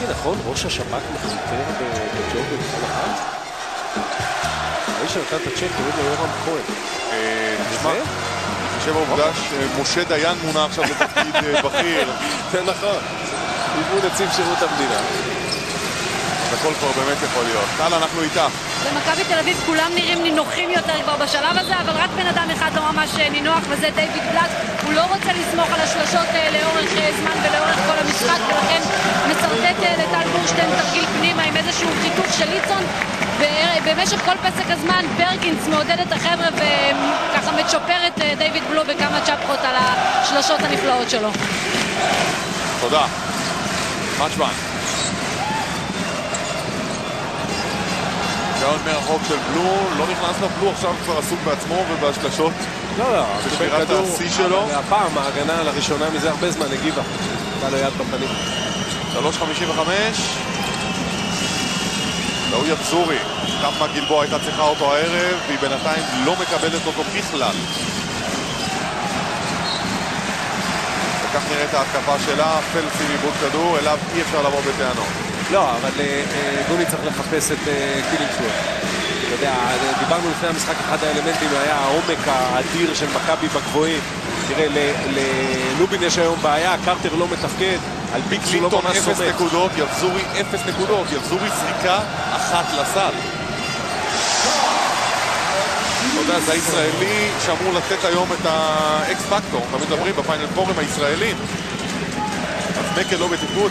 נכון, ראש השב"כ מחלטר בג'וב בכל אחד? האיש שנתן את הצ'ק, קוראים לו יורם כהן. תשמע, אני חושב העובדה שמשה דיין מונה עכשיו לתפקיד בכיר. זה נכון, הוא נציב שירות המדינה. הכל כבר באמת יכול להיות. טל, אנחנו איתה. במכבי תל אביב כולם נראים נינוחים יותר כבר בשלב הזה, אבל רק בן אדם אחד לא ממש נינוח, וזה דיוויד בלאט. הוא לא רוצה לסמוך על השלשות לאורך זמן ולאורך כל המשחק, ולכן מסרטט לטל בורשטיין תרגיל פנימה עם איזשהו חיתוך של ליצון. במשך כל פסק הזמן פרקינס מעודד את החבר'ה וככה מצ'ופר את דיוויד בלו בכמה צ'פחות על השלשות הנפלאות שלו. תודה. מאצ'מן. שעון מרחוק של בלו, לא נכנס לבלו, עכשיו כבר עסוק בעצמו ובהשלשות. לא, בשבירת השיא שלו. הפעם ההגנה לראשונה מזה הרבה זמן הגיבה. בא לו יד בפנים. 3.55. והוא יבזורי. תמה גלבוע הייתה צריכה אותו הערב, והיא בינתיים לא מקבלת אותו בכלל. וכך נראית ההתקפה שלה, פלסי מבוד כדור, אליו אי אפשר לבוא בטענות. לא, אבל גוני צריך לחפש את קילינגסוורט. אתה יודע, דיברנו לפני המשחק, אחד האלמנטים היה העומק האדיר של מכבי בגבוהים. תראה, ללובין יש היום בעיה, קרטר לא מתפקד, על ביקס הוא לא ממש סומך. 0 נקודות, יבזורי 0 נקודות, יבזורי זריקה אחת לסל. אתה יודע, זה הישראלי שאמור לתת היום את האקס פקטור, תמיד מדברים בפיינל פורם הישראלים. אז מקל לא בתפקוד.